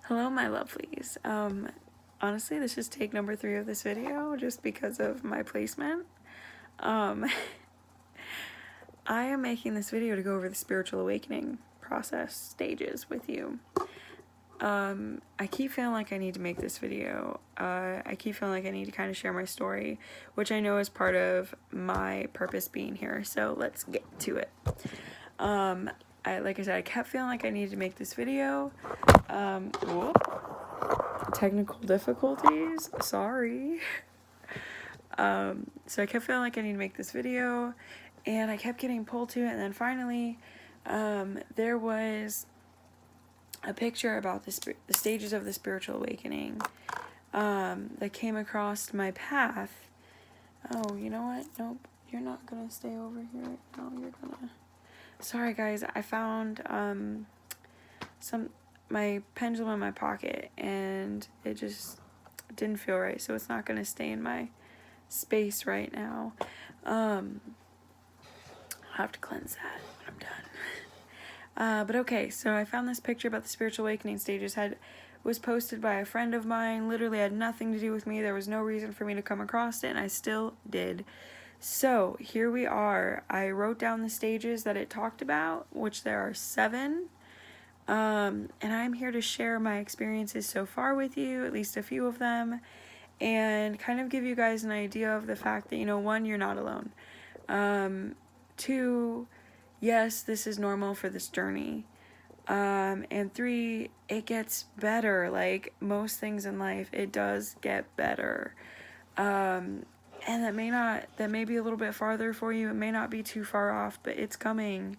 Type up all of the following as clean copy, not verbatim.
Hello, my lovelies. Honestly, this is take number 3 of this video just because of my placement. I am making this video to go over the spiritual awakening process stages with you. I keep feeling like I need to make this video. I keep feeling like I need to kind of share my story, which I know is part of my purpose being here. So let's get to it. Like I said, I kept feeling like I needed to make this video. Technical difficulties, sorry. So I kept feeling like I need to make this video, and I kept getting pulled to it, and then finally, there was a picture about the stages of the spiritual awakening, that came across my path. Oh, you know what? Nope, you're not gonna stay over here right now, you're gonna... Sorry guys, I found, my pendulum in my pocket, and it just didn't feel right, so it's not going to stay in my space right now. I'll have to cleanse that when I'm done. But okay, so I found this picture about the spiritual awakening stages. Was posted by a friend of mine, literally had nothing to do with me. There was no reason for me to come across it, and I still did. So here we are. I wrote down the stages that it talked about, which there are 7. And I'm here to share my experiences so far with you, at least a few of them, and kind of give you guys an idea of the fact that, 1, you're not alone. 2, yes, this is normal for this journey. And 3, it gets better. Like most things in life, it does get better. And that may be a little bit farther for you. It may not be too far off, but it's coming.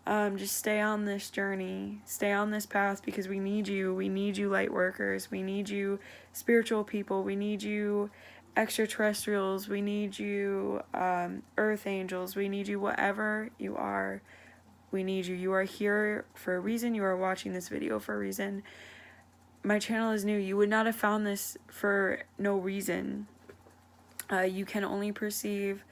Just stay on this journey, stay on this path, because we need you. We need you, light workers. We need you, spiritual people. We need you, extraterrestrials. We need you, earth angels. We need you, whatever you are. We need you. You are here for a reason. You are watching this video for a reason. My channel is new. You would not have found this for no reason. You can only perceive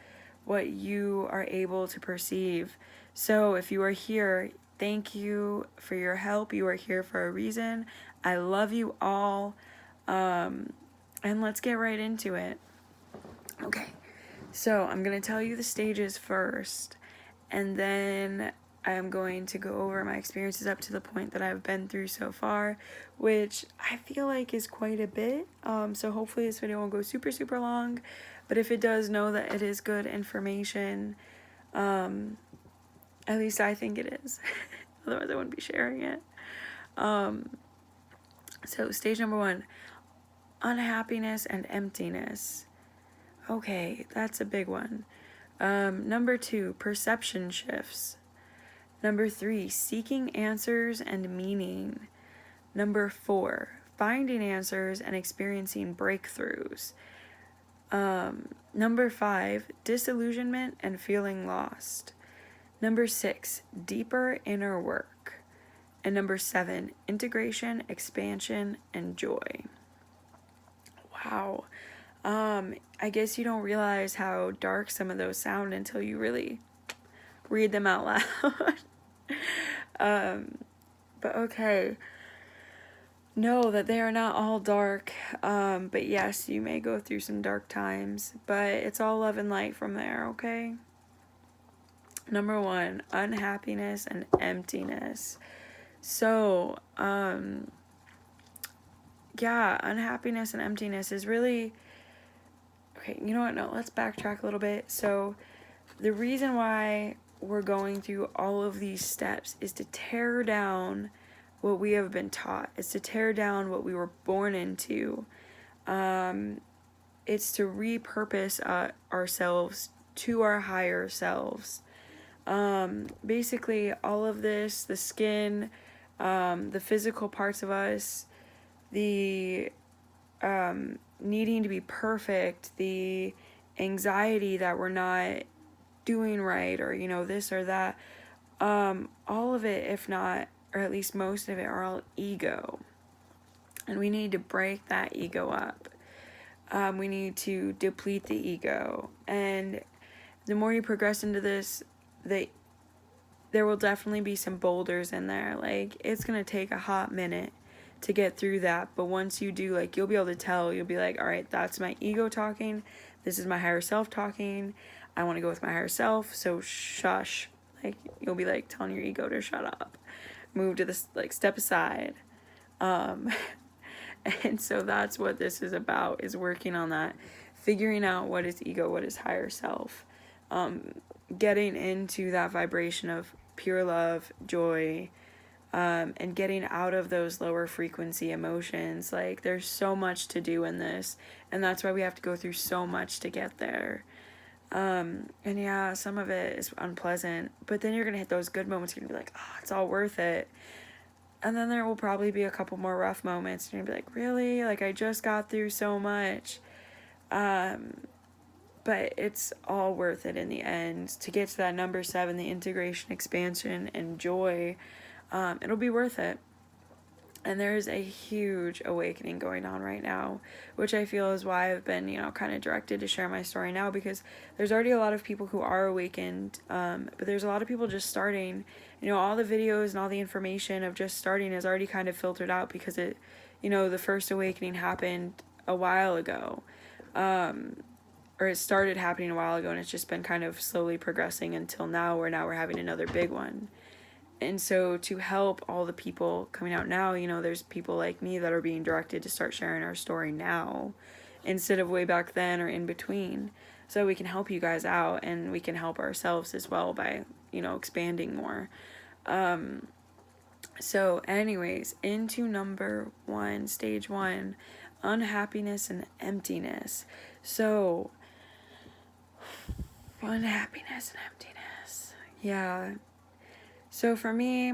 what you are able to perceive. So if you are here, thank you for your help. You are here for a reason. I love you all. And let's get right into it. Okay, so I'm going to tell you the stages first, and then I'm going to go over my experiences up to the point that I've been through so far, which I feel like is quite a bit. So hopefully this video won't go super, super long, but if it does, know that it is good information. At least I think it is. Otherwise I wouldn't be sharing it. So stage number 1, unhappiness and emptiness. Okay, that's a big one. Number 2, perception shifts. Number 3, seeking answers and meaning. Number 4, finding answers and experiencing breakthroughs. Number 5, disillusionment and feeling lost. Number 6, deeper inner work. And number 7, integration, expansion, and joy. Wow. I guess you don't realize how dark some of those sound until you really read them out loud. But okay. Know that they are not all dark. But yes, you may go through some dark times, but it's all love and light from there, okay? Number 1, unhappiness and emptiness. So, yeah, unhappiness and emptiness is really... Okay, you know what? No, let's backtrack a little bit. So, the reason why we're going through all of these steps is to tear down what we have been taught. It's to tear down what we were born into. It's to repurpose ourselves to our higher selves. Basically, all of this, the skin, the physical parts of us, the needing to be perfect, the anxiety that we're not doing right, or this or that, all of it, if not, or at least most of it, are all ego, and we need to break that ego up. We need to deplete the ego, and the more you progress into this, there will definitely be some boulders in there. Like, it's gonna take a hot minute to get through that. But once you do, like, you'll be able to tell, you'll be like, all right, that's my ego talking, this is my higher self talking, I want to go with my higher self, so shush. Like, you'll be like telling your ego to shut up, move to this, like, step aside. And so that's what this is about, is working on that, figuring out what is ego, what is higher self, getting into that vibration of pure love, joy, and getting out of those lower frequency emotions. Like, there's so much to do in this, and that's why we have to go through so much to get there. And yeah, some of it is unpleasant, but then you're gonna hit those good moments. You're gonna be like, oh, it's all worth it. And then there will probably be a couple more rough moments, and you'll be like, really? Like, I just got through so much. But it's all worth it in the end. To get to that number 7, the integration, expansion, and joy, it'll be worth it. And there's a huge awakening going on right now, which I feel is why I've been, kind of directed to share my story now, because there's already a lot of people who are awakened, but there's a lot of people just starting. All the videos and all the information of just starting is already kind of filtered out, because it, the first awakening happened a while ago, or it started happening a while ago, and it's just been kind of slowly progressing until now, where now we're having another big one. And so to help all the people coming out now, there's people like me that are being directed to start sharing our story now, instead of way back then or in between, so we can help you guys out, and we can help ourselves as well by, expanding more. So anyways, into number 1, stage 1, unhappiness and emptiness. So, unhappiness and emptiness. Yeah. So for me,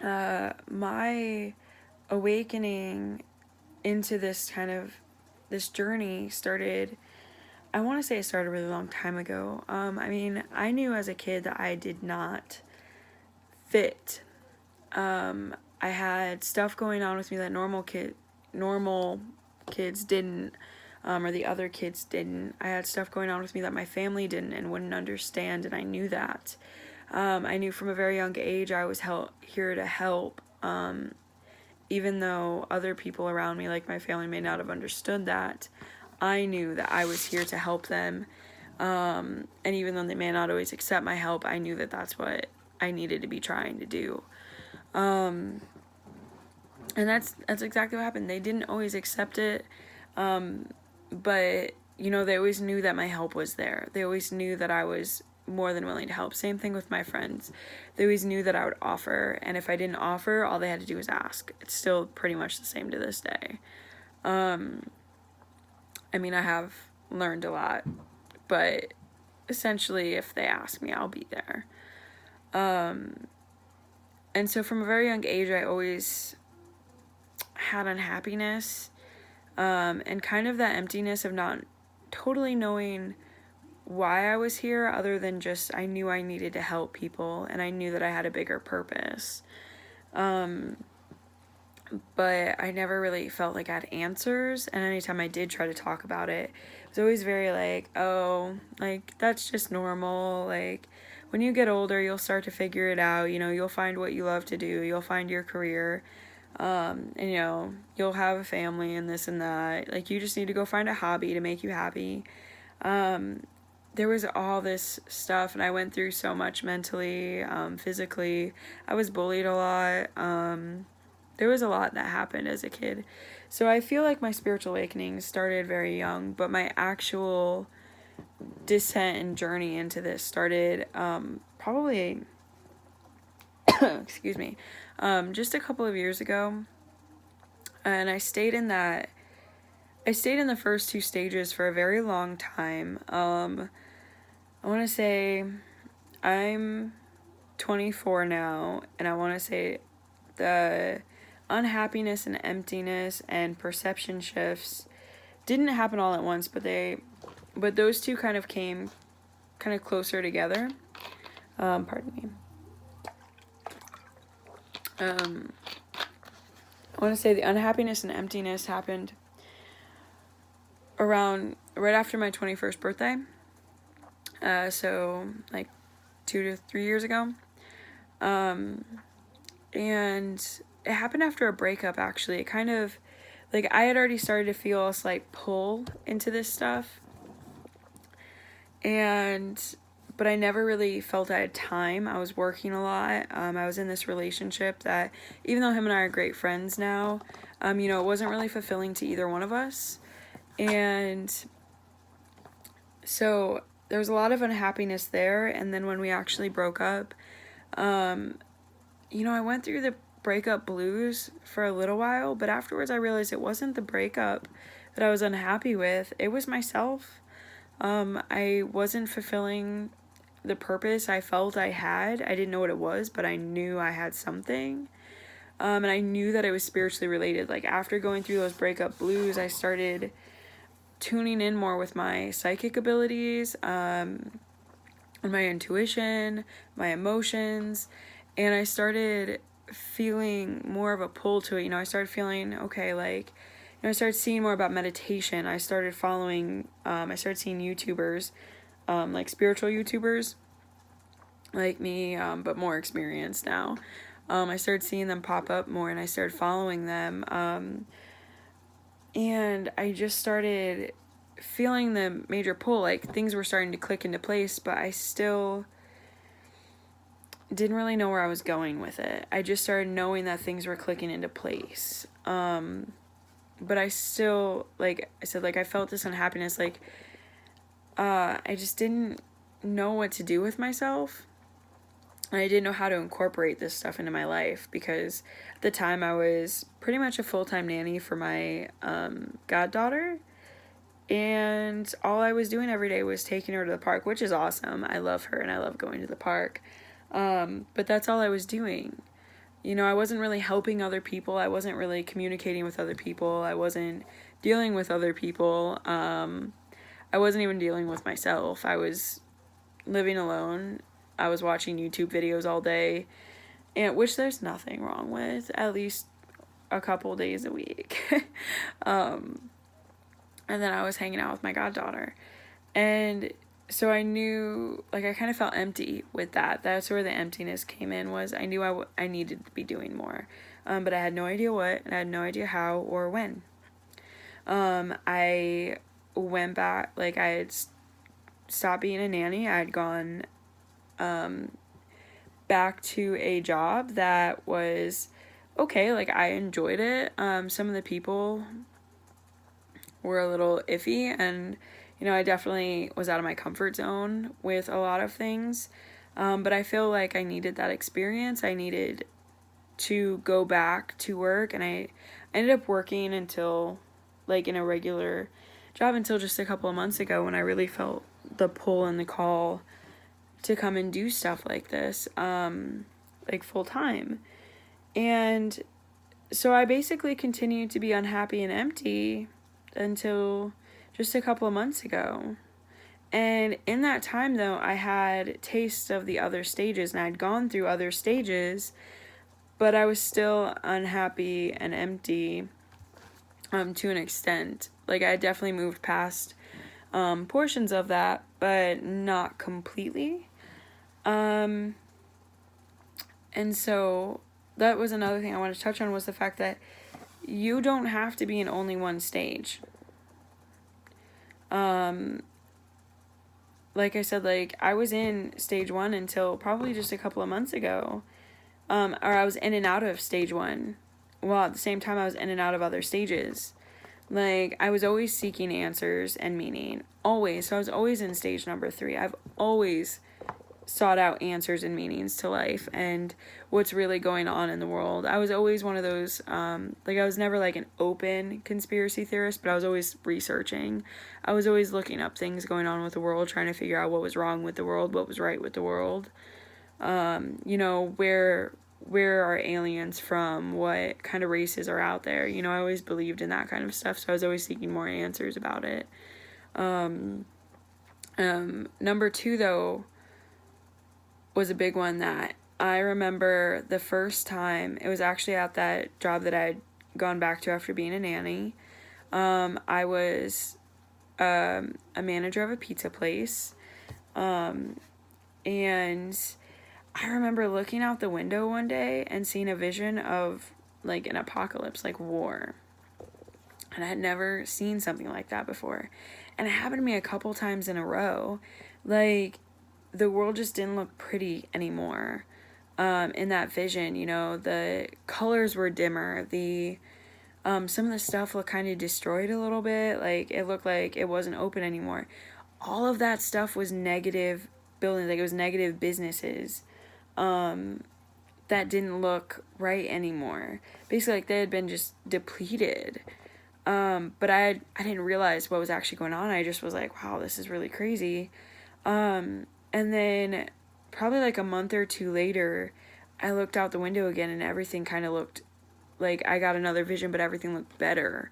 my awakening into this journey started, I want to say it started a really long time ago. I knew as a kid that I did not fit. I had stuff going on with me that normal kids didn't, or the other kids didn't. I had stuff going on with me that my family didn't and wouldn't understand, and I knew that. I knew from a very young age I was here to help, even though other people around me, like my family, may not have understood that. I knew that I was here to help them, and even though they may not always accept my help, I knew that that's what I needed to be trying to do. And that's exactly what happened. They didn't always accept it, but, they always knew that my help was there. They always knew that I was more than willing to help. Same thing with my friends. They always knew that I would offer, and if I didn't offer, all they had to do was ask. It's still pretty much the same to this day. I have learned a lot, but essentially if they ask me, I'll be there. And so from a very young age, I always had unhappiness, and kind of that emptiness of not totally knowing why I was here, other than just I knew I needed to help people, and I knew that I had a bigger purpose. But I never really felt like I had answers, and anytime I did try to talk about it, it was always very like, oh, like, that's just normal, like, when you get older, you'll start to figure it out, you'll find what you love to do, you'll find your career, and, you'll have a family and this and that, like, you just need to go find a hobby to make you happy. There was all this stuff, and I went through so much mentally, physically. I was bullied a lot. There was a lot that happened as a kid. So I feel like my spiritual awakening started very young, but my actual descent and journey into this started probably, excuse me, just a couple of years ago. And I stayed in the first 2 stages for a very long time. I want to say I'm 24 now, and I want to say the unhappiness and emptiness and perception shifts didn't happen all at once, but those two kind of came kind of closer together. Pardon me. I want to say the unhappiness and emptiness happened around right after my 21st birthday. So like 2 to 3 years ago. And it happened after a breakup, actually. It kind of, like, I had already started to feel a slight pull into this stuff. But I never really felt I had time. I was working a lot. I was in this relationship that, even though him and I are great friends now, it wasn't really fulfilling to either one of us. And so there was a lot of unhappiness there. And then when we actually broke up, I went through the breakup blues for a little while, but afterwards I realized it wasn't the breakup that I was unhappy with. It was myself. I wasn't fulfilling the purpose I felt I had. I didn't know what it was, but I knew I had something. And I knew that it was spiritually related. Like, after going through those breakup blues, I started tuning in more with my psychic abilities, and my intuition, my emotions, and I started feeling more of a pull to it. I started feeling, okay, like, I started seeing more about meditation. I started following, I started seeing YouTubers, like spiritual YouTubers like me, but more experienced now. I started seeing them pop up more, and I started following them. And I just started feeling the major pull, like things were starting to click into place, but I still didn't really know where I was going with it. I just started knowing that things were clicking into place. But I still, like I said, like, I felt this unhappiness, like, I just didn't know what to do with myself. And I didn't know how to incorporate this stuff into my life, because at the time I was pretty much a full-time nanny for my goddaughter. And all I was doing every day was taking her to the park, which is awesome. I love her and I love going to the park. But that's all I was doing. I wasn't really helping other people. I wasn't really communicating with other people. I wasn't dealing with other people. I wasn't even dealing with myself. I was living alone. I was watching YouTube videos all day, and which there's nothing wrong with, at least a couple days a week. And then I was hanging out with my goddaughter. And so I knew, like, I kind of felt empty with that. That's where the emptiness came in, was I knew I needed to be doing more. But I had no idea what, and I had no idea how or when. I went back, like, I had stopped being a nanny. I had gone back to a job that was okay. Like, I enjoyed it. Some of the people were a little iffy, and I definitely was out of my comfort zone with a lot of things, but I feel like I needed that experience. I needed to go back to work, and I ended up working until, like, in a regular job until just a couple of months ago, when I really felt the pull and the call to come and do stuff like this, like, full time. And so I basically continued to be unhappy and empty until just a couple of months ago. And in that time, though, I had tastes of the other stages, and I'd gone through other stages, but I was still unhappy and empty, to an extent. Like, I definitely moved past portions of that, but not completely. And so that was another thing I wanted to touch on, was the fact that you don't have to be in only one stage. Like I said, like, I was in stage 1 until probably just a couple of months ago. Or I was in and out of stage 1. While at the same time I was in and out of other stages. Like, I was always seeking answers and meaning. Always. So I was always in stage number 3. I've always sought out answers and meanings to life and what's really going on in the world. I was always one of those, like, I was never like an open conspiracy theorist, but I was always researching. I was always looking up things going on with the world, trying to figure out what was wrong with the world, what was right with the world. Where are aliens from? What kind of races are out there? I always believed in that kind of stuff, so I was always seeking more answers about it. Number 2, though, was a big one that I remember the first time. It was actually at that job that I'd gone back to after being a nanny. I was a manager of a pizza place, and I remember looking out the window one day and seeing a vision of like an apocalypse, like war. And I had never seen something like that before. And it happened to me a couple times in a row. Like, the world just didn't look pretty anymore. In that vision, you know, the colors were dimmer. Some of the stuff looked kind of destroyed a little bit. Like, it looked like it wasn't open anymore. All of that stuff was negative buildings. Like, it was negative businesses. That didn't look right anymore. Basically, like, they had been just depleted. But I didn't realize what was actually going on. I just was like, wow, this is really crazy. And then probably like a month or two later, I looked out the window again and everything kind of looked like I got another vision, but everything looked better.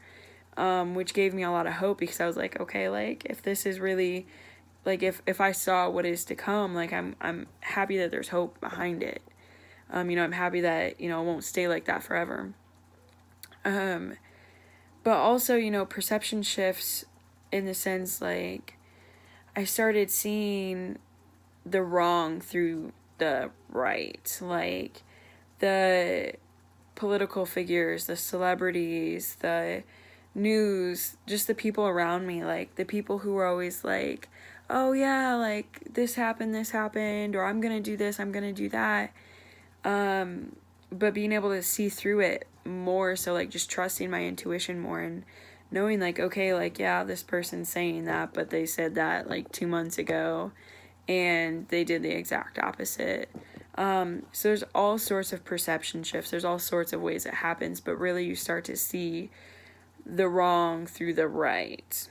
Which gave me a lot of hope, because I was like, okay, like, if this is really, like, if I saw what is to come, like, I'm happy that there's hope behind it. You know, I'm happy that, you know, it won't stay like that forever. But also, you know, perception shifts in the sense, like, I started seeing the wrong through the right. Like, the political figures, the celebrities, the news, just the people around me, like, the people who were always like, oh yeah, like, this happened, or I'm gonna do this, I'm gonna do that. But being able to see through it more, so, like, just trusting my intuition more and knowing, like, okay, like, yeah, this person's saying that, but they said that, like, 2 months ago, and they did the exact opposite. So there's all sorts of perception shifts, there's all sorts of ways it happens, but really you start to see the wrong through the right.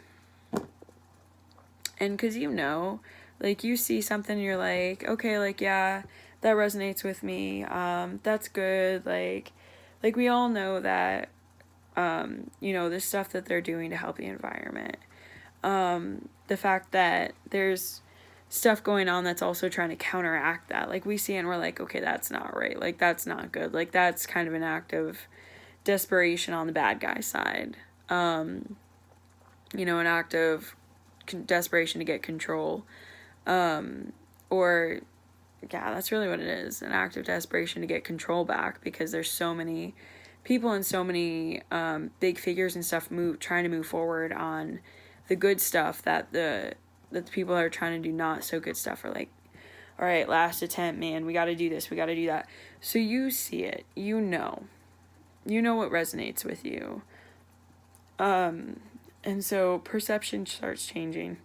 And because, you know, like, you see something and you're like, okay, like, yeah, that resonates with me, that's good, like we all know that, you know, the stuff that they're doing to help the environment, the fact that there's stuff going on that's also trying to counteract that, like, we see it and we're like, okay, that's not right, like, that's not good, like, that's kind of an act of desperation on the bad guy side, you know, an act of desperation to get control, or yeah, that's really what it is, an act of desperation to get control back, because there's so many people and so many big figures and stuff trying to move forward on the good stuff, that the people that are trying to do not so good stuff are like, all right, last attempt, man, we got to do this, we got to do that. So you see it, you know what resonates with you, and so perception starts changing,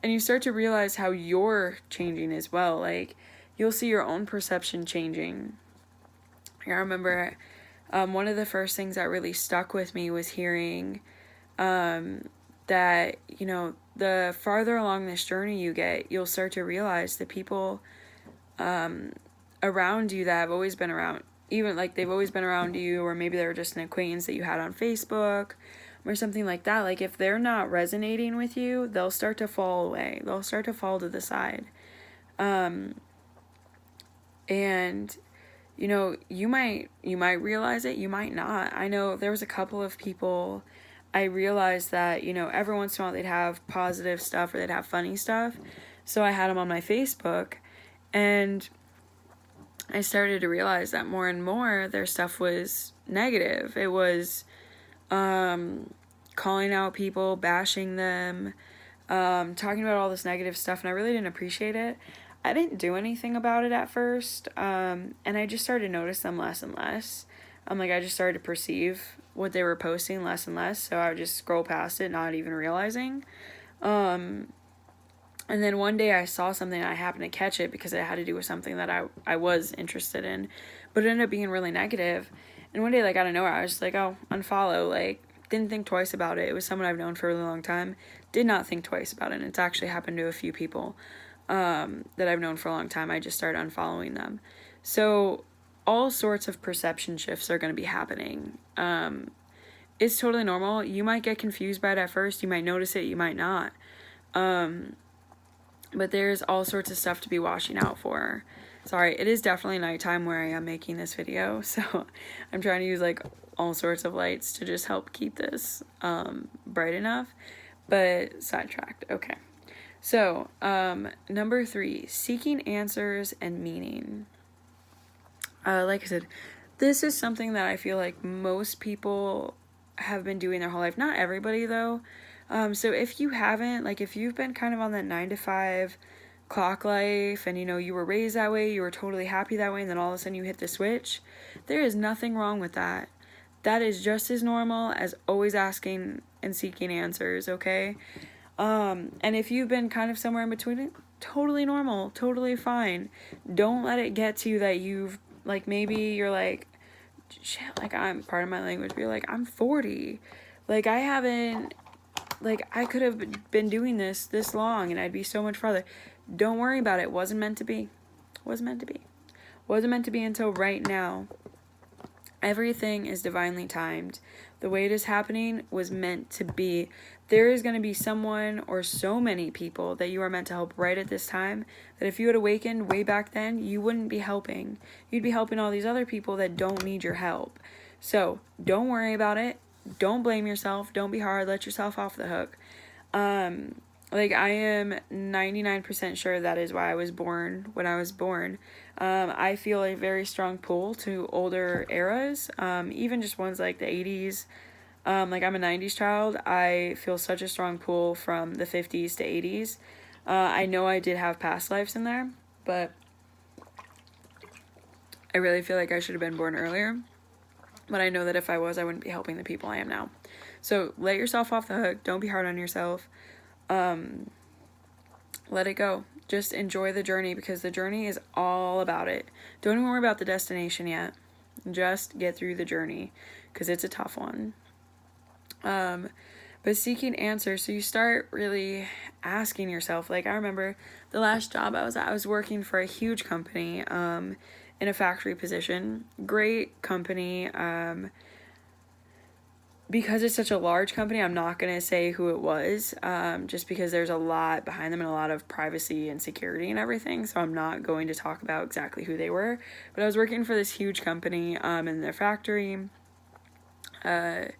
and you start to realize how you're changing as well. Like, you'll see your own perception changing. I remember one of the first things that really stuck with me was hearing that, you know, the farther along this journey you get, you'll start to realize the people around you that have always been around, even like they've always been around you, or maybe they were just an acquaintance that you had on Facebook or something like that. Like, if they're not resonating with you, they'll start to fall away. They'll start to fall to the side. And, you know, you might realize it, you might not. I know there was a couple of people I realized that, you know, every once in a while they'd have positive stuff or they'd have funny stuff. So I had them on my Facebook, and I started to realize that more and more their stuff was negative. It was calling out people, bashing them, talking about all this negative stuff, and I really didn't appreciate it. I didn't do anything about it at first, and I just started to notice them less and less. Like, I just started to perceive what they were posting less and less, so I would just scroll past it, not even realizing. And then one day I saw something, and I happened to catch it because it had to do with something that I was interested in, but it ended up being really negative. And one day, like, out of nowhere, I was just like, oh, unfollow, like, didn't think twice about it. It was someone I've known for a really long time, did not think twice about it, and it's actually happened to a few people that I've known for a long time. I just started unfollowing them. So all sorts of perception shifts are going to be happening. It's totally normal. You might get confused by it at first. You might notice it. You might not. But there's all sorts of stuff to be watching out for. Sorry, it is definitely nighttime where I am making this video, so I'm trying to use, like, all sorts of lights to just help keep this bright enough, but sidetracked. Okay. So, number 3, seeking answers and meaning. Like I said, This is something that I feel like most people have been doing their whole life. Not everybody, though. So if you haven't, like, if you've been kind of on that 9 to 5 clock life and, you were raised that way, you were totally happy that way, and then all of a sudden you hit the switch, there is nothing wrong with that. That is just as normal as always asking and seeking answers, okay? And if you've been kind of somewhere in between it, totally normal, totally fine. Don't let it get to you that you've, like, maybe you're like, shit, like, I'm, part of my language, but you're like, I'm 40. Like, I haven't, like, I could have been doing this long and I'd be so much farther. Don't worry about it. Wasn't meant to be. Wasn't meant to be. Wasn't meant to be until right now. Everything is divinely timed. The way it is happening was meant to be. There is going to be someone or so many people that you are meant to help right at this time that if you had awakened way back then, you wouldn't be helping. You'd be helping all these other people that don't need your help. So don't worry about it. Don't blame yourself. Don't be hard. Let yourself off the hook. Like, I am 99% sure that is why I was born when I was born. I feel a very strong pull to older eras, even just ones like the 80s. Like, I'm a 90s child. I feel such a strong pull from the 50s to 80s. I know I did have past lives in there, but I really feel like I should have been born earlier. But I know that if I was, I wouldn't be helping the people I am now. So let yourself off the hook. Don't be hard on yourself. Let it go. Just enjoy the journey, because the journey is all about it. Don't even worry about the destination yet. Just get through the journey, because it's a tough one. But seeking answers, so you start really asking yourself, like, I remember the last job I was at, I was working for a huge company, in a factory position. Great company. Because it's such a large company, I'm not going to say who it was, just because there's a lot behind them and a lot of privacy and security and everything, so I'm not going to talk about exactly who they were. But I was working for this huge company in their factory, and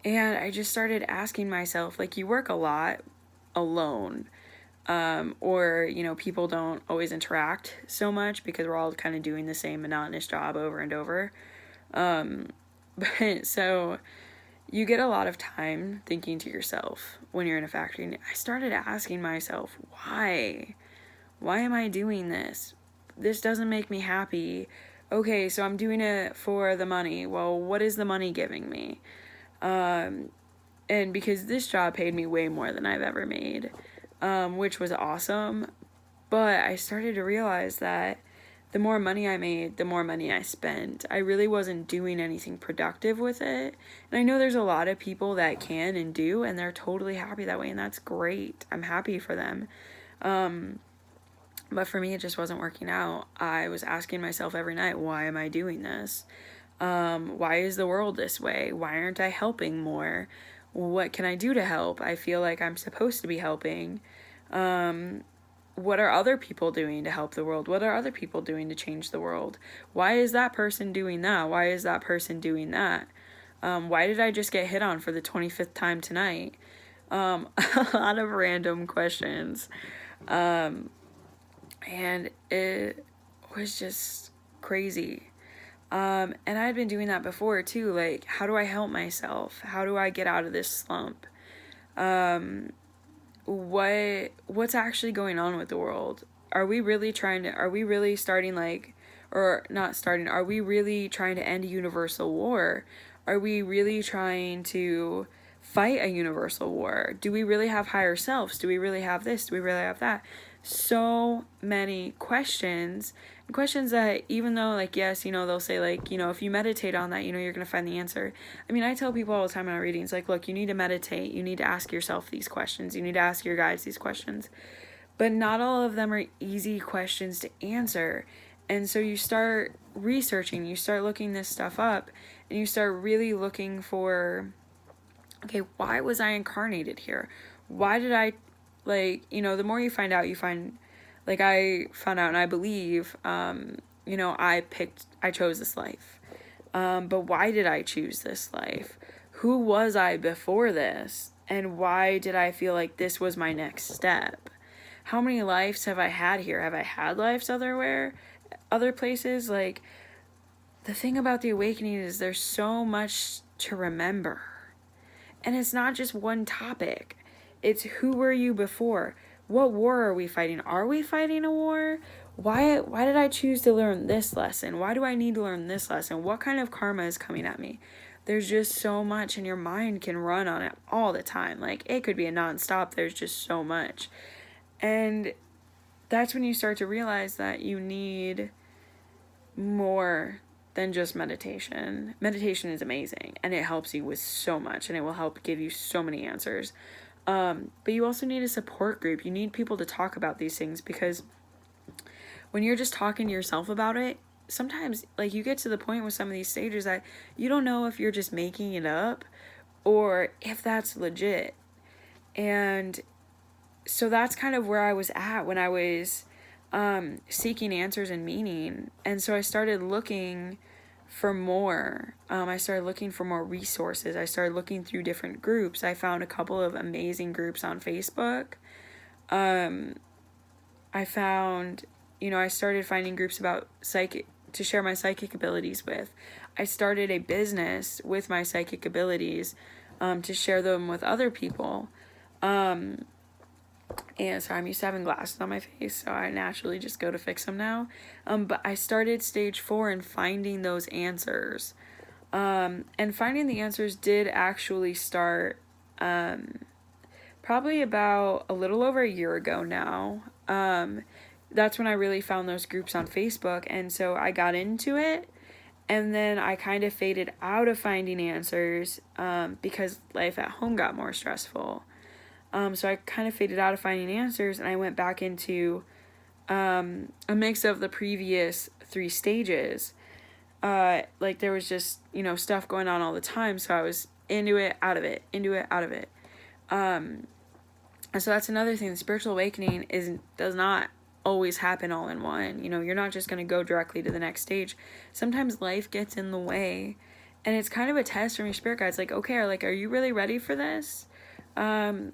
I just started asking myself, like, you work a lot alone, or, people don't always interact so much because we're all kind of doing the same monotonous job over and over. But so you get a lot of time thinking to yourself when you're in a factory. And I started asking myself, why? Why am I doing this? This doesn't make me happy. Okay, so I'm doing it for the money. Well, what is the money giving me? And because this job paid me way more than I've ever made, which was awesome. But I started to realize that the more money I made, the more money I spent. I really wasn't doing anything productive with it. And I know there's a lot of people that can and do, and they're totally happy that way, and that's great. I'm happy for them. But for me, it just wasn't working out. I was asking myself every night, why am I doing this? Why is the world this way? Why aren't I helping more? What can I do to help? I feel like I'm supposed to be helping. What are other people doing to help the world? What are other people doing to change the world? Why is that person doing that? Why is that person doing that? Why did I just get hit on for the 25th time tonight? A lot of random questions. And it was just crazy. And I had been doing that before too. Like, how do I help myself? How do I get out of this slump? What's actually going on with the world? Are we really starting, like, or not starting, are we really trying to end a universal war? Are we really trying to fight a universal war? Do we really have higher selves? Do we really have this? Do we really have that? So many questions that, even though, like, yes, they'll say, like, if you meditate on that, you're going to find the answer. I mean, I tell people all the time in our readings, like, look, you need to meditate. You need to ask yourself these questions. You need to ask your guides these questions. But not all of them are easy questions to answer. And so you start researching, you start looking this stuff up, and you start really looking for, okay, why was I incarnated here? Why did I, like, the more you find out, like, I found out, and I believe, I chose this life. But why did I choose this life? Who was I before this? And why did I feel like this was my next step? How many lives have I had here? Have I had lives other places? Like, the thing about the awakening is there's so much to remember. And it's not just one topic. It's who were you before? What war are we fighting? Are we fighting a war? Why did I choose to learn this lesson? Why do I need to learn this lesson? What kind of karma is coming at me? There's just so much, and your mind can run on it all the time. Like, it could be a nonstop. There's just so much. And that's when you start to realize that you need more than just meditation. Meditation is amazing, and it helps you with so much, and it will help give you so many answers. But you also need a support group. You need people to talk about these things, because when you're just talking to yourself about it, sometimes, like, you get to the point with some of these stages that you don't know if you're just making it up or if that's legit. And so that's kind of where I was at when I was seeking answers and meaning. And so I started looking for more. I started looking for more resources. I started looking through different groups. I found a couple of amazing groups on Facebook. I found, I started finding groups about to share my psychic abilities with. I started a business with my psychic abilities to share them with other people. And so I'm used to having glasses on my face, so I naturally just go to fix them now. But I started stage 4 and finding those answers. And finding the answers did actually start probably about a little over a year ago now. That's when I really found those groups on Facebook, and so I got into it, and then I kind of faded out of finding answers because life at home got more stressful. So I kind of faded out of finding answers, and I went back into a mix of the previous 3 stages. Like, there was just, stuff going on all the time, so I was into it, out of it, into it, out of it. And so that's another thing. The spiritual awakening does not always happen all in one. You're not just going to go directly to the next stage. Sometimes life gets in the way, and it's kind of a test from your spirit guides. Like, okay, are you really ready for this? And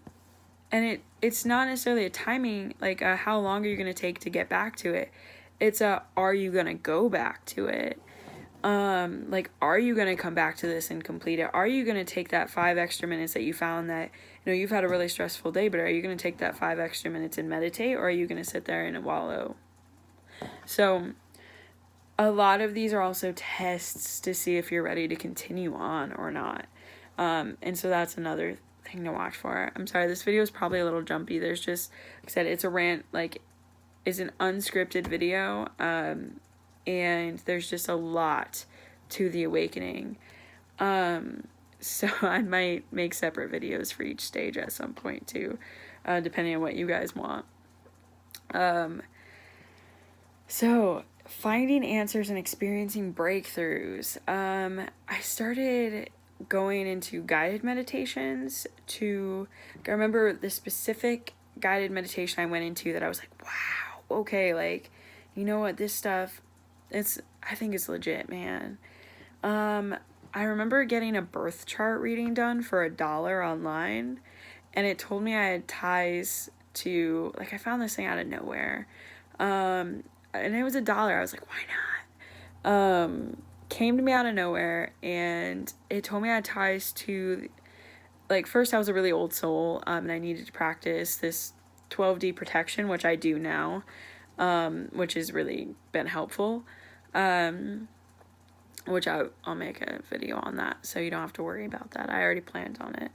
it's not necessarily a timing, like, how long are you going to take to get back to it? It's are you going to go back to it? Like, are you going to come back to this and complete it? Are you going to take that 5 extra minutes that you found that, you've had a really stressful day, but are you going to take that 5 extra minutes and meditate, or are you going to sit there and wallow? So a lot of these are also tests to see if you're ready to continue on or not. And so that's another thing to watch for. I'm sorry, this video is probably a little jumpy. There's just, like I said, it's a rant, like, it's an unscripted video, and there's just a lot to the awakening. So I might make separate videos for each stage at some point too, depending on what you guys want. So finding answers and experiencing breakthroughs. I started going into guided meditations I remember the specific guided meditation I went into that I was like, wow, okay, like, you know what, this stuff, I think it's legit, man. I remember getting a birth chart reading done for $1 online, and it told me I had ties to, like, I found this thing out of nowhere. And it was $1. I was like, why not? Came to me out of nowhere, and it told me I had ties to, like, first I was a really old soul, and I needed to practice this 12D protection, which I do now, which has really been helpful. Which I'll make a video on that, so you don't have to worry about that. I already planned on it.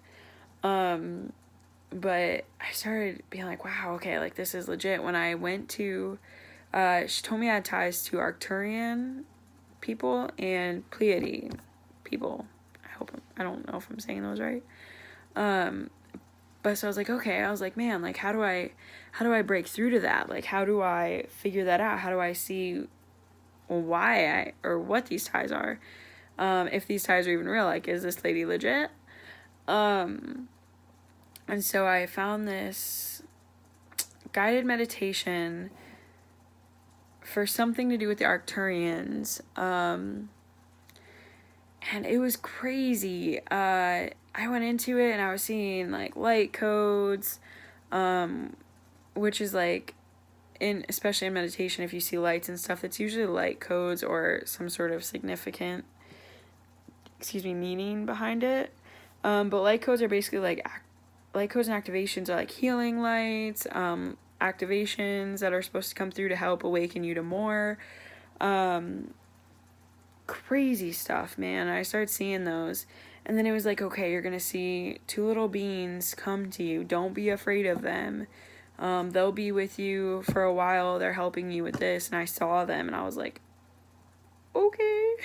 But I started being like, wow, okay, like, this is legit. When I went to, she told me I had ties to Arcturian people and Pleiadian people. I don't know if I'm saying those right. But so I was like, okay, I was like, man, like, how do I break through to that? Like, how do I figure that out? How do I see or what these ties are, if these ties are even real, like, is this lady legit? And so I found this guided meditation for something to do with the Arcturians, and it was crazy. I went into it and I was seeing, like, light codes, which is, like, especially in meditation, if you see lights and stuff, it's usually light codes or some sort of significant, meaning behind it. But light codes are basically like, light codes and activations are like healing lights, activations that are supposed to come through to help awaken you to more. Crazy stuff, man. I started seeing those. And then it was like, okay, you're going to see two little beings come to you. Don't be afraid of them. They'll be with you for a while. They're helping you with this. And I saw them and I was like, okay.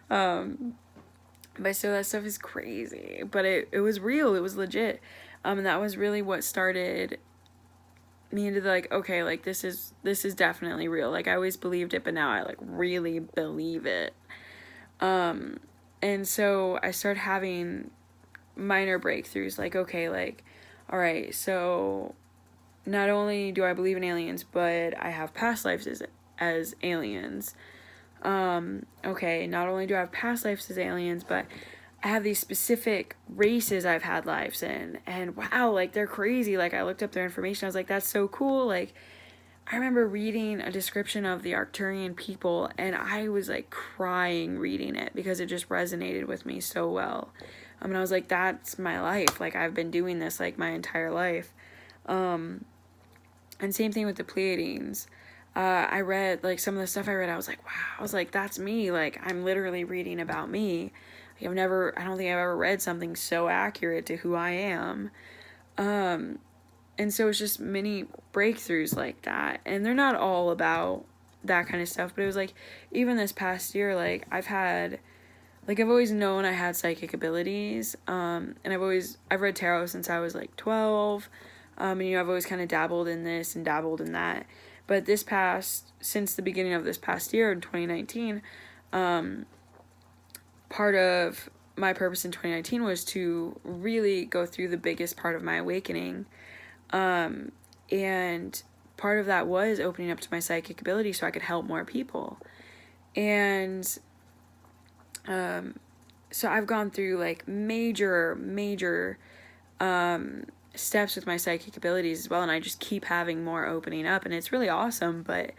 But so that stuff is crazy. But it was real. It was legit. And that was really what started me into the, like, okay, like, this is definitely real. Like, I always believed it, but now I, like, really believe it. And so I started having minor breakthroughs, like, okay, like, all right, so not only do I believe in aliens, but I have past lives as aliens. Okay, not only do I have past lives as aliens, but I have these specific races I've had lives in, and wow, like, they're crazy. Like, I looked up their information, I was like, that's so cool. Like, I remember reading a description of the Arcturian people, and I was, like, crying reading it, because it just resonated with me so well. And I was like, that's my life. Like, I've been doing this, like, my entire life. And same thing with the Pleiadians. I read, like, some of the stuff I read, I was like, wow, I was like, that's me. Like, I'm literally reading about me. I don't think I've ever read something so accurate to who I am. And so it's just many breakthroughs like that. And they're not all about that kind of stuff, but it was like, even this past year, like, I've always known I had psychic abilities. And I've read tarot since I was like 12. And, I've always kind of dabbled in this and dabbled in that. But since the beginning of this past year in 2019, part of my purpose in 2019 was to really go through the biggest part of my awakening. And part of that was opening up to my psychic ability so I could help more people. And, so I've gone through, like, major, steps with my psychic abilities as well. And I just keep having more opening up, and it's really awesome, but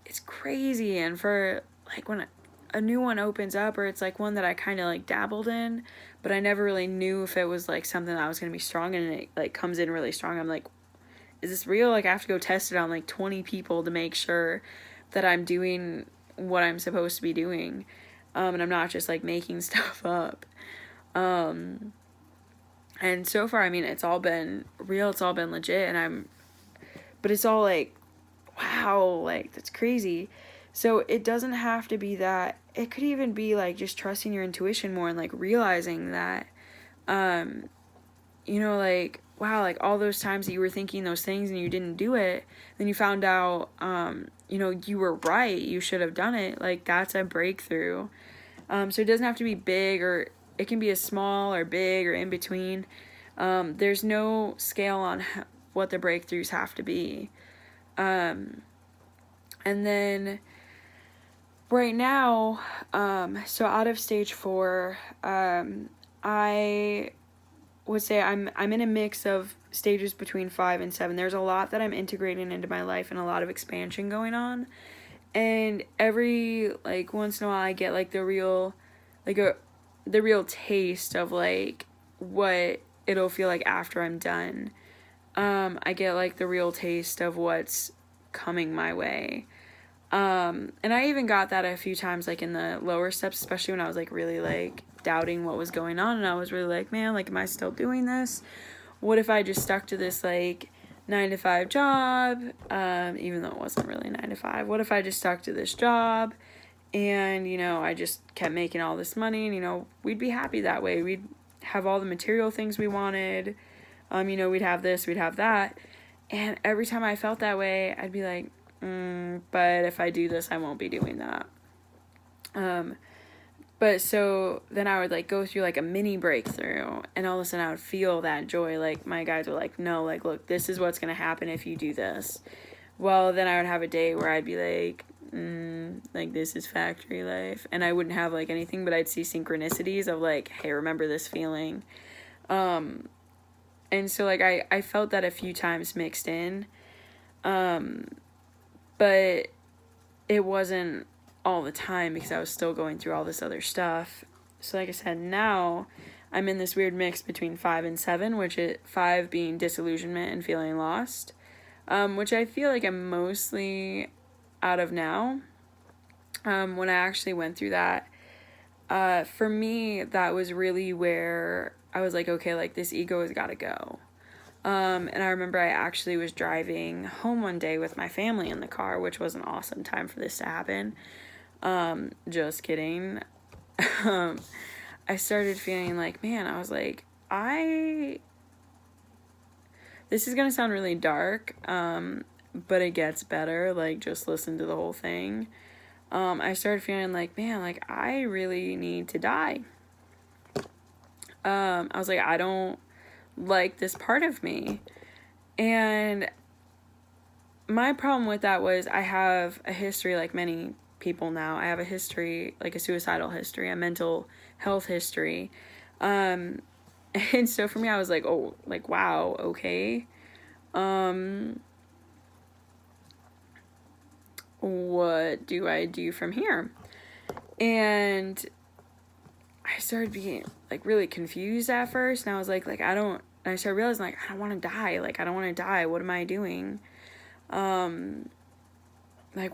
it's crazy. And for, like, when a new one opens up, or it's like one that I kind of, like, dabbled in, but I never really knew if it was, like, something that I was going to be strong in, and it, like, comes in really strong. I'm like, is this real? Like, I have to go test it on, like, 20 people to make sure that I'm doing what I'm supposed to be doing. And I'm not just, like, making stuff up. And so far, I mean, it's all been real, it's all been legit, but it's all, like, wow, like, that's crazy. So it doesn't have to be that. It could even be, like, just trusting your intuition more and, like, realizing that, like, wow, like, all those times that you were thinking those things and you didn't do it, then you found out, you were right, you should have done it. Like, that's a breakthrough. So it doesn't have to be big, or it can be as small or big or in between. There's no scale on what the breakthroughs have to be. And then right now, so out of stage 4, I would say I'm in a mix of stages between 5 and 7. There's a lot that I'm integrating into my life and a lot of expansion going on. And every, like, once in a while I get, like, the real taste of, like, what it'll feel like after I'm done. I get, like, the real taste of what's coming my way. And I even got that a few times, like, in the lower steps, especially when I was, like, really, like, doubting what was going on, and I was really like, man, like, am I still doing this? What if I just stuck to this, like, 9-to-5 job, even though it wasn't really 9-to-5? What if I just stuck to this job and, I just kept making all this money, and, we'd be happy that way. We'd have all the material things we wanted. We'd have this, we'd have that. And every time I felt that way, I'd be like, but if I do this, I won't be doing that. But so then I would, like, go through, like, a mini breakthrough, and all of a sudden I would feel that joy. Like, my guides were like, no, like, look, this is what's going to happen if you do this. Well, then I would have a day where I'd be like, like, this is factory life. And I wouldn't have, like, anything, but I'd see synchronicities of, like, hey, remember this feeling. And so, like, I felt that a few times mixed in. But it wasn't all the time because I was still going through all this other stuff. So like I said, now I'm in this weird mix between 5 and 7, which is 5 being disillusionment and feeling lost, which I feel like I'm mostly out of now. When I actually went through that, for me, that was really where I was like, okay, like this ego has got to go. And I remember I actually was driving home one day with my family in the car, which was an awesome time for this to happen. Just kidding. I started feeling like, man, I was like, this is gonna sound really dark, but it gets better, like, just listen to the whole thing. I started feeling like, man, like, I really need to die. I was like, I don't like this part of me. And my problem with that was I have a history, like many people now. I have a history, like a suicidal history, a mental health history. And so for me, I was like, oh, like, wow, okay. What do I do from here? And I started being like really confused at first, and I was like and I started realizing like I don't want to die. Like I don't want to die. What am I doing? Like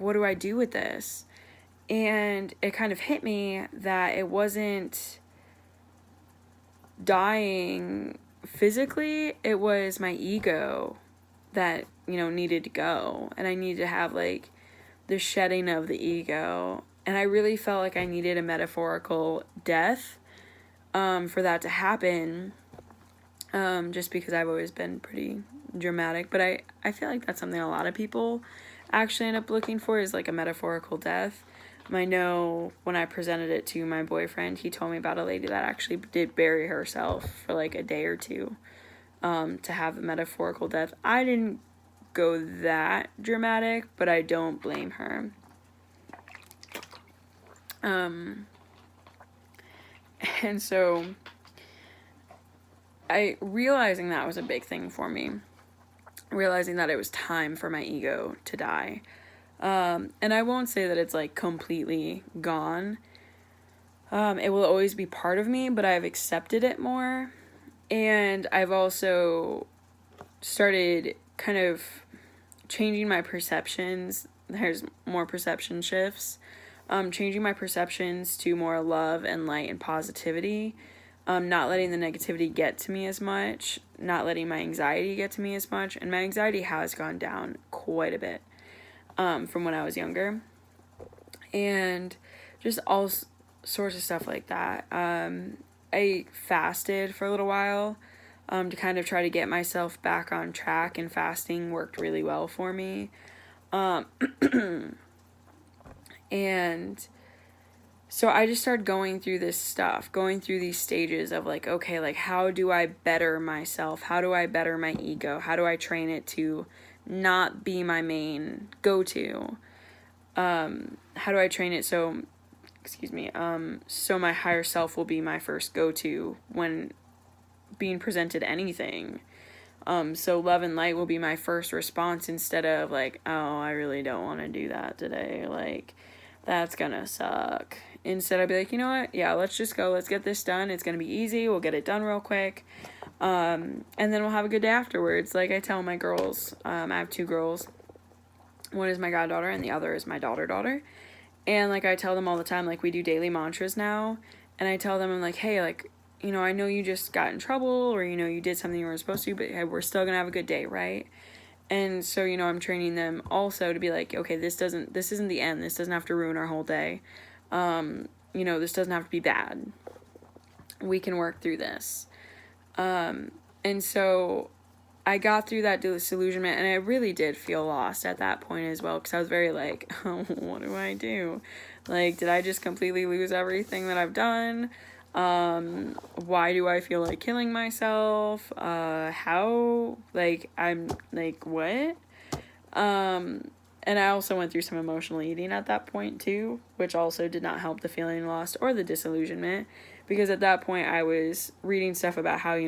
what do I do with this? And it kind of hit me that it wasn't dying physically, it was my ego that, needed to go, and I needed to have like the shedding of the ego. And I really felt like I needed a metaphorical death for that to happen, just because I've always been pretty dramatic. But I feel like that's something a lot of people actually end up looking for, is like a metaphorical death. I know when I presented it to my boyfriend, he told me about a lady that actually did bury herself for like a day or two to have a metaphorical death. I didn't go that dramatic, but I don't blame her. And so realizing that was a big thing for me, realizing that it was time for my ego to die. And I won't say that it's like completely gone. It will always be part of me, but I've accepted it more. And I've also started kind of changing my perceptions. There's more perception shifts. Changing my perceptions to more love and light and positivity. Not letting the negativity get to me as much. Not letting my anxiety get to me as much. And my anxiety has gone down quite a bit from when I was younger. And just all sorts of stuff like that. I fasted for a little while to kind of try to get myself back on track, and fasting worked really well for me. And so I just started going through this stuff, going through these stages of like, okay, like how do I better myself? How do I better my ego? How do I train it to not be my main go-to? How do I train it so my higher self will be my first go-to when being presented anything? So love and light will be my first response, instead of like, oh, I really don't want to do that today. Like, that's gonna suck. Instead, I'd be like, you know what? Yeah, let's just go. Let's get this done. It's gonna be easy. We'll get it done real quick. And then we'll have a good day afterwards. Like I tell my girls, I have 2 girls. One is my goddaughter and the other is my daughter. And like I tell them all the time, like we do daily mantras now. And I tell them, I'm like, hey, like, I know you just got in trouble, or, you did something you weren't supposed to, but hey, we're still gonna have a good day, right? And so, I'm training them also to be like, okay, this isn't the end. This doesn't have to ruin our whole day. This doesn't have to be bad. We can work through this. And so I got through that disillusionment, and I really did feel lost at that point as well, because I was very like, oh, what do I do? Like, did I just completely lose everything that I've done? Why do I feel like killing myself? How? Like, I'm like, what? And I also went through some emotional eating at that point too, which also did not help the feeling lost or the disillusionment, because at that point I was reading stuff about how,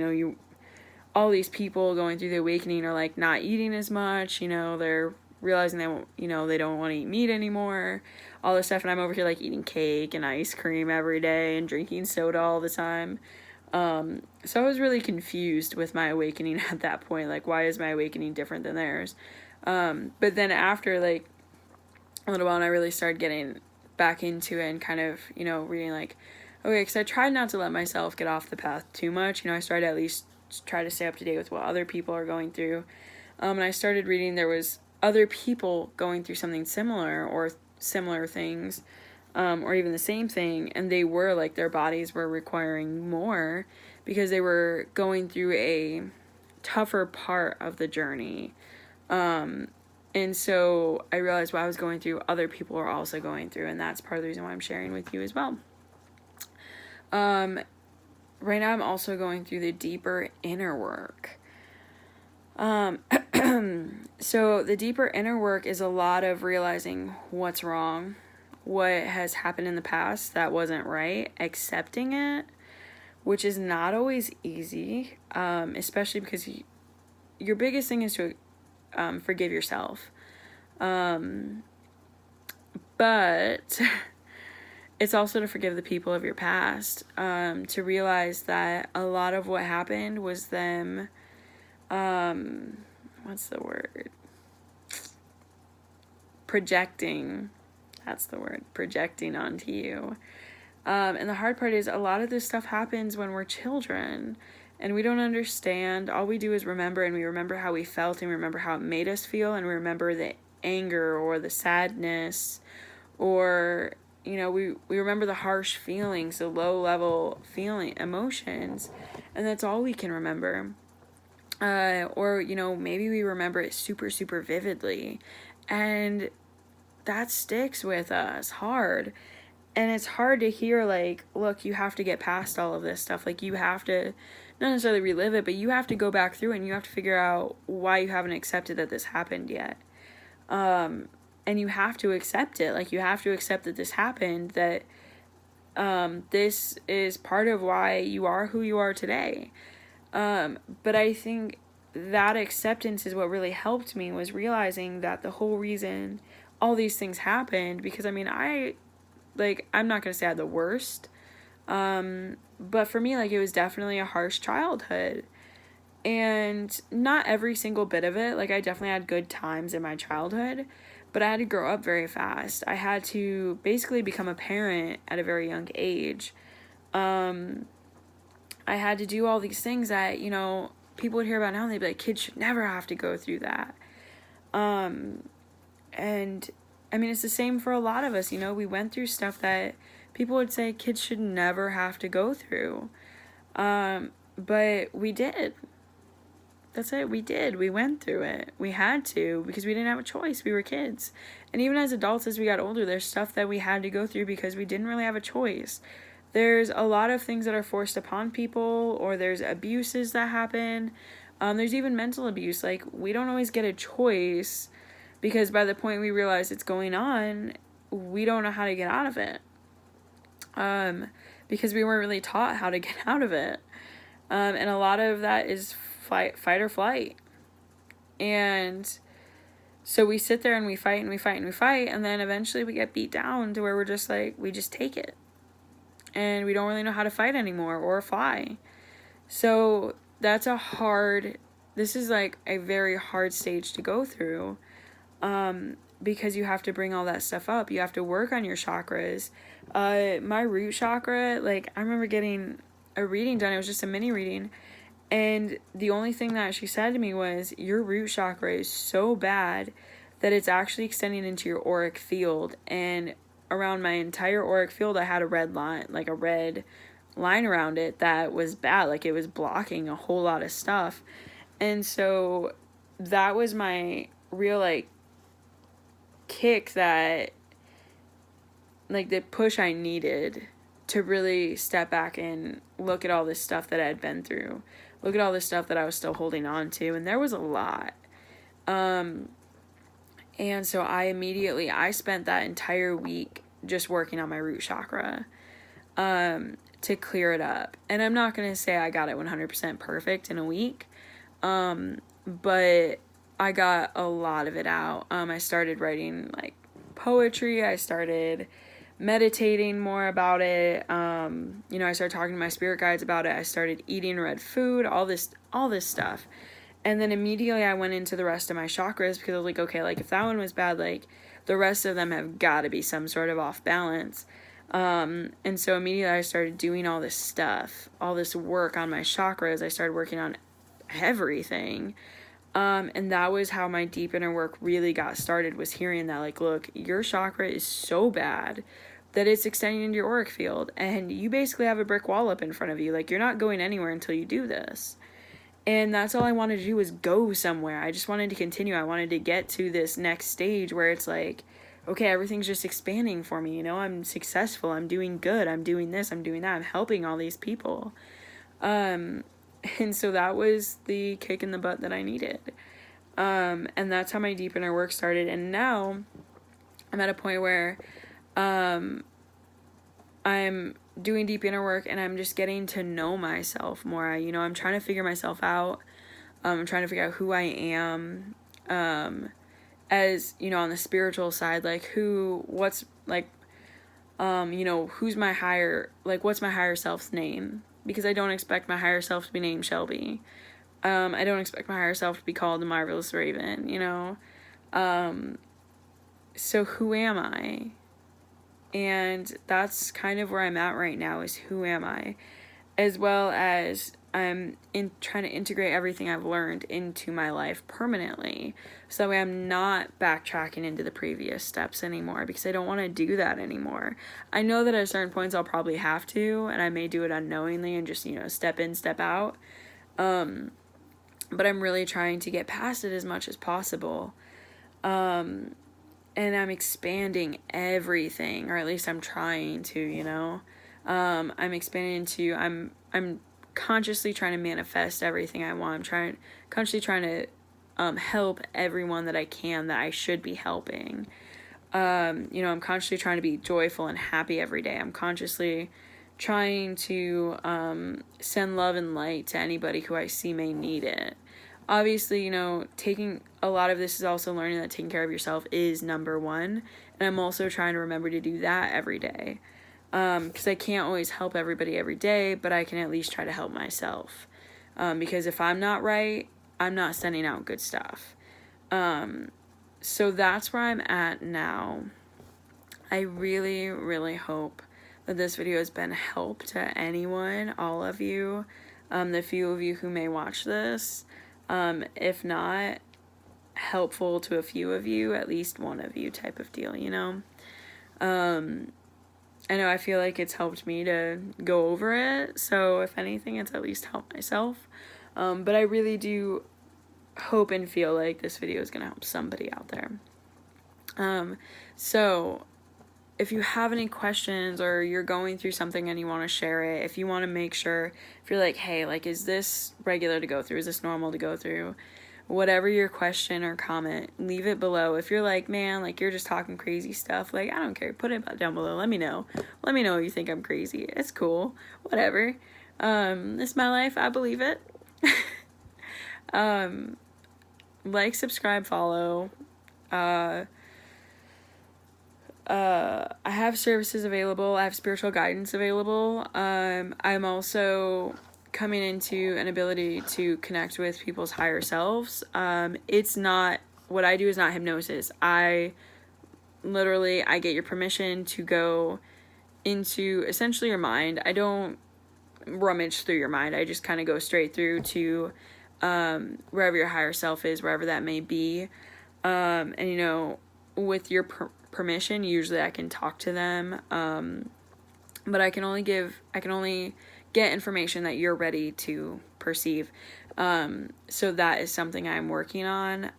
all these people going through the awakening are like not eating as much, they're realizing they won't, they don't want to eat meat anymore, all this stuff, and I'm over here like eating cake and ice cream every day and drinking soda all the time. So I was really confused with my awakening at that point, like, why is my awakening different than theirs? But then after like a little while, and I really started getting back into it and kind of, reading like, okay, because I tried not to let myself get off the path too much. I started at least try to stay up to date with what other people are going through. And I started reading there was other people going through something similar or similar things, or even the same thing, and they were like, their bodies were requiring more because they were going through a tougher part of the journey. And so I realized what I was going through, other people are also going through, and that's part of the reason why I'm sharing with you as well. Right now I'm also going through the deeper inner work. So the deeper inner work is a lot of realizing what's wrong, what has happened in the past that wasn't right, accepting it, which is not always easy, especially because your biggest thing is to forgive yourself. But it's also to forgive the people of your past, to realize that a lot of what happened was them, what's the word? Projecting. That's the word. Projecting onto you. And the hard part is a lot of this stuff happens when we're children and we don't understand. All we do is remember, and we remember how we felt, and we remember how it made us feel, and we remember the anger or the sadness, or, we remember the harsh feelings, the low level emotions, and that's all we can remember. Or, maybe we remember it super, super vividly, and that sticks with us hard. And it's hard to hear, like, look, you have to get past all of this stuff. Like, you have to not necessarily relive it, but you have to go back through and you have to figure out why you haven't accepted that this happened yet. And you have to accept it. Like, you have to accept that this happened, that this is part of why you are who you are today. But I think that acceptance is what really helped me, was realizing that the whole reason all these things happened, because I'm not going to say I had the worst, but for me, like, it was definitely a harsh childhood, and not every single bit of it. Like, I definitely had good times in my childhood, but I had to grow up very fast. I had to basically become a parent at a very young age. I had to do all these things that, people would hear about now, and they'd be like, kids should never have to go through that. And it's the same for a lot of us. We went through stuff that people would say kids should never have to go through. But we did. That's it. We did. We went through it. We had to, because we didn't have a choice. We were kids. And even as adults, as we got older, there's stuff that we had to go through because we didn't really have a choice. There's a lot of things that are forced upon people, or there's abuses that happen. There's even mental abuse. Like, we don't always get a choice, because by the point we realize it's going on, we don't know how to get out of it. Because we weren't really taught how to get out of it. And a lot of that is fight or flight. And so we sit there and we fight and we fight and we fight, and then eventually we get beat down to where we're just like, we just take it. And we don't really know how to fight anymore or fly. So this is like a very hard stage to go through. Because you have to bring all that stuff up. You have to work on your chakras. My root chakra, like, I remember getting a reading done. It was just a mini reading. And the only thing that she said to me was, your root chakra is so bad that it's actually extending into your auric field. And around my entire auric field, I had a red line around it that was bad. Like, it was blocking a whole lot of stuff. And so that was my real, like, kick, that, like, the push I needed to really step back and look at all this stuff that I had been through. Look at all this stuff that I was still holding on to. And there was a lot. And so I spent that entire week just working on my root chakra, to clear it up. And I'm not going to say I got it 100% perfect in a week, But I got a lot of it out. I started writing like poetry. I started meditating more about it. I started talking to my spirit guides about it. I started eating red food, all this stuff. And then immediately I went into the rest of my chakras because I was like, okay, like if that one was bad, like the rest of them have got to be some sort of off balance. And so immediately I started doing all this stuff, all this work on my chakras. I started working on everything. And that was how my deep inner work really got started, was hearing that, like, look, your chakra is so bad that it's extending into your auric field, and you basically have a brick wall up in front of you. Like, you're not going anywhere until you do this. And that's all I wanted to do, was go somewhere. I just wanted to continue. I wanted to get to this next stage where it's like, okay, everything's just expanding for me. I'm successful. I'm doing good. I'm doing this. I'm doing that. I'm helping all these people. And so that was the kick in the butt that I needed. And that's how my deep inner work started. And now I'm at a point where I'm doing deep inner work and I'm just getting to know myself more. I'm trying to figure myself out. I'm trying to figure out who I am. As, on the spiritual side, like who's my higher, like what's my higher self's name? Because I don't expect my higher self to be named Shelby. I don't expect my higher self to be called the Marvelous Raven, So who am I? And that's kind of where I'm at right now, is who am I? As well as I'm trying to integrate everything I've learned into my life permanently. So that way I'm not backtracking into the previous steps anymore, because I don't want to do that anymore. I know that at certain points I'll probably have to, and I may do it unknowingly and just, step in, step out. But I'm really trying to get past it as much as possible. And I'm expanding everything, or at least I'm trying to, I'm expanding to, I'm consciously trying to manifest everything I want. I'm consciously trying to help everyone that I can, that I should be helping. I'm consciously trying to be joyful and happy every day. I'm consciously trying to send love and light to anybody who I see may need it. Obviously, taking a lot of this is also learning that taking care of yourself is number one. And I'm also trying to remember to do that every day. Because I can't always help everybody every day, but I can at least try to help myself. Because if I'm not right, I'm not sending out good stuff. So that's where I'm at now. I really, really hope that this video has been help to anyone, all of you, the few of you who may watch this. If not helpful to a few of you, at least one of you, type of deal, I know I feel like it's helped me to go over it, so if anything, it's at least helped myself. But I really do hope and feel like this video is going to help somebody out there. So if you have any questions, or you're going through something and you want to share it, if you want to make sure, if you're like, hey, like, is this regular to go through? Is this normal to go through? Whatever your question or comment, leave it below. If you're like, man, like, you're just talking crazy stuff, like, I don't care, put it down below. Let me know if you think I'm crazy. It's cool, whatever. It's my life, I believe it. Like, subscribe, follow. I have services available. I have spiritual guidance available. I'm also coming into an ability to connect with people's higher selves. It's not, what I do is not hypnosis. I get your permission to go into essentially your mind. I don't rummage through your mind. I just kind of go straight through to wherever your higher self is, wherever that may be. And with your permission, usually I can talk to them. But I can only get information that you're ready to perceive. So that is something I'm working on.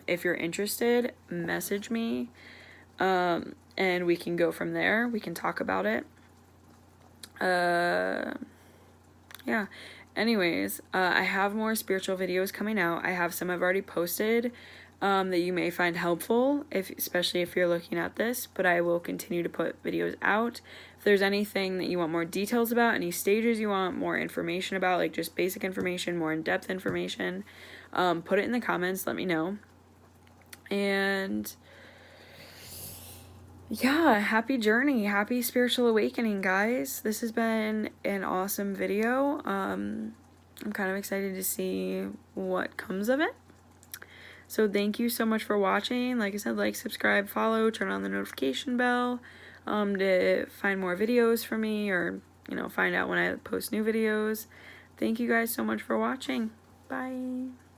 If you're interested, message me, and we can go from there. We can talk about it. Yeah. Anyways, I have more spiritual videos coming out. I have some I've already posted. that you may find helpful, especially if you're looking at this, but I will continue to put videos out. If there's anything that you want more details about, any stages you want more information about, like just basic information, more in-depth information, put it in the comments, let me know. And yeah, happy journey, happy spiritual awakening, guys. This has been an awesome video. I'm kind of excited to see what comes of it. So thank you so much for watching. Like I said, like, subscribe, follow, turn on the notification bell to find more videos from me, or, you know, find out when I post new videos. Thank you guys so much for watching. Bye.